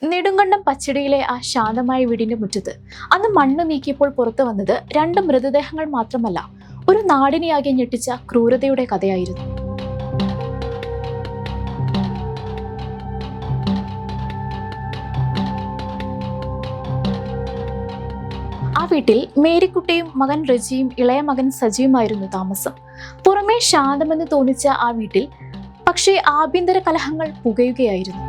നെടുങ്കണ്ടം പച്ചടിയിലെ ആ ശാന്തമായ വീടിന്റെ മുറ്റത്ത് അന്ന് മണ്ണ് നീക്കിയപ്പോൾ പുറത്തു വന്നത് രണ്ട് മൃതദേഹങ്ങൾ മാത്രമല്ല, ഒരു നാടിനെയാകെ ഞെട്ടിച്ച ക്രൂരതയുടെ കഥയായിരുന്നു. ആ വീട്ടിൽ മേരിക്കുട്ടിയും മകൻ റജിയും ഇളയ മകൻ സജിയുമായിരുന്നു താമസം. പുറമേ ശാന്തമെന്ന് തോന്നിച്ച ആ വീട്ടിൽ പക്ഷേ ആഭ്യന്തര കലഹങ്ങൾ പുകയുകയായിരുന്നു.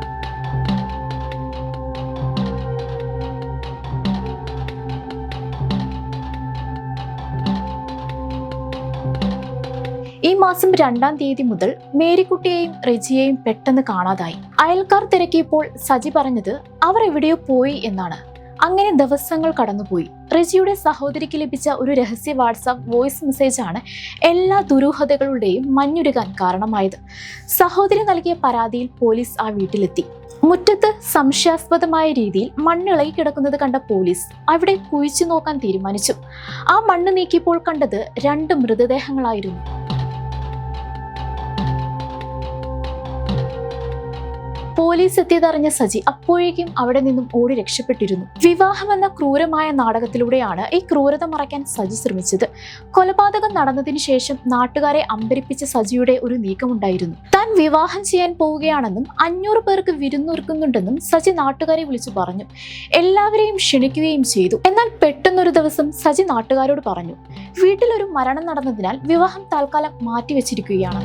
ഈ മാസം 2-ാം തീയതി മുതൽ മേരിക്കുട്ടിയെയും റെജിയെയും പെട്ടെന്ന് കാണാതായി. അയൽക്കാർ തിരക്കിയപ്പോൾ സജി പറഞ്ഞത് അവർ എവിടെയോ പോയി എന്നാണ്. അങ്ങനെ ദിവസങ്ങൾ കടന്നുപോയി. റെജിയുടെ സഹോദരിക്ക് ലഭിച്ച ഒരു രഹസ്യ വാട്സാപ്പ് വോയിസ് മെസ്സേജാണ് എല്ലാ ദുരൂഹതകളുടെയും മഞ്ഞുരുകാൻ കാരണമായത്. സഹോദരി നൽകിയ പരാതിയിൽ പോലീസ് ആ വീട്ടിലെത്തി. മുറ്റത്ത് സംശയാസ്പദമായ രീതിയിൽ മണ്ണിളകി കിടക്കുന്നത് കണ്ട പോലീസ് അവിടെ കുഴിച്ചു നോക്കാൻ തീരുമാനിച്ചു. ആ മണ്ണ് നീക്കിയപ്പോൾ കണ്ടത് 2 മൃതദേഹങ്ങളായിരുന്നു. പോലീസ് എത്തിയതറിഞ്ഞ സജി അപ്പോഴേക്കും അവിടെ നിന്നും ഓടി രക്ഷപ്പെട്ടിരുന്നു. വിവാഹം എന്ന ക്രൂരമായ നാടകത്തിലൂടെയാണ് ഈ ക്രൂരത മറയ്ക്കാൻ സജി ശ്രമിച്ചത്. കൊലപാതകം നടന്നതിന് ശേഷം നാട്ടുകാരെ അമ്പരിപ്പിച്ച സജിയുടെ ഒരു നീക്കമുണ്ടായിരുന്നു. താൻ വിവാഹം ചെയ്യാൻ പോവുകയാണെന്നും 500 പേർക്ക് വിരുന്നൊരുക്കുന്നുണ്ടെന്നും സജി നാട്ടുകാരെ വിളിച്ചു പറഞ്ഞു. എല്ലാവരെയും ക്ഷണിക്കുകയും ചെയ്തു. എന്നാൽ പെട്ടെന്നൊരു ദിവസം സജി നാട്ടുകാരോട് പറഞ്ഞു, വീട്ടിലൊരു മരണം നടന്നതിനാൽ വിവാഹം തൽക്കാലം മാറ്റിവെച്ചിരിക്കുകയാണ്.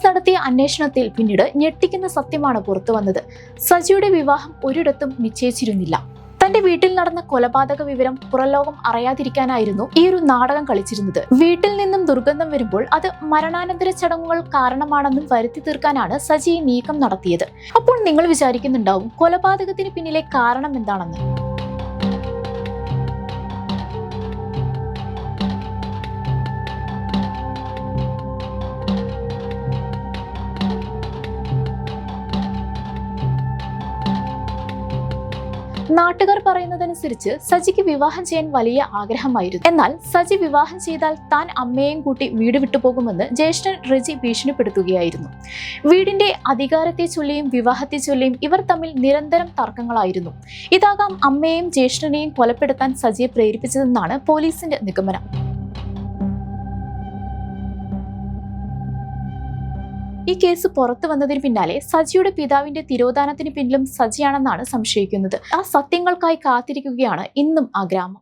നടത്തിയ അന്വേഷണത്തിൽ പിന്നീട് ഞെട്ടിക്കുന്ന സത്യമാണ് പുറത്തു വന്നത്. സജിയുടെ വിവാഹം ഒരിടത്തും നിശ്ചയിച്ചിരുന്നില്ല. തന്റെ വീട്ടിൽ നടന്ന കൊലപാതക വിവരം പുറംലോകം അറിയാതിരിക്കാനായിരുന്നു ഈ ഒരു നാടകം കളിച്ചിരുന്നത്. വീട്ടിൽ നിന്നും ദുർഗന്ധം വരുമ്പോൾ അത് മരണാനന്തര ചടങ്ങുകൾ കാരണമാണെന്നും വരുത്തി തീർക്കാനാണ് സജി ഈ നീക്കം നടത്തിയത്. അപ്പോൾ നിങ്ങൾ വിചാരിക്കുന്നുണ്ടാവും കൊലപാതകത്തിന് പിന്നിലെ കാരണം എന്താണെന്ന്. നാട്ടുകാർ പറയുന്നതനുസരിച്ച് സജിക്ക് വിവാഹം ചെയ്യാൻ വലിയ ആഗ്രഹമായിരുന്നു. എന്നാൽ സജി വിവാഹം ചെയ്താൽ താൻ അമ്മയെയും കൂട്ടി വീട് വിട്ടുപോകുമെന്ന് ജ്യേഷ്ഠൻ റെജി ഭീഷണിപ്പെടുത്തുകയായിരുന്നു. വീടിന്റെ അധികാരത്തെ ചൊല്ലിയും വിവാഹത്തെ ചൊല്ലിയും ഇവർ തമ്മിൽ നിരന്തരം തർക്കങ്ങളായിരുന്നു. ഇതാകാം അമ്മയെയും ജ്യേഷ്ഠനെയും കൊലപ്പെടുത്താൻ സജിയെ പ്രേരിപ്പിച്ചതെന്നാണ് പോലീസിന്റെ നിഗമനം. ഈ കേസ് പുറത്തു വന്നതിന് പിന്നാലെ സജിയുടെ പിതാവിന്റെ തിരോധാനത്തിന് പിന്നിലും സജിയാണെന്നാണ് സംശയിക്കുന്നത്. ആ സത്യങ്ങൾക്കായി കാത്തിരിക്കുകയാണ് ഇന്നും ആ ഗ്രാമം.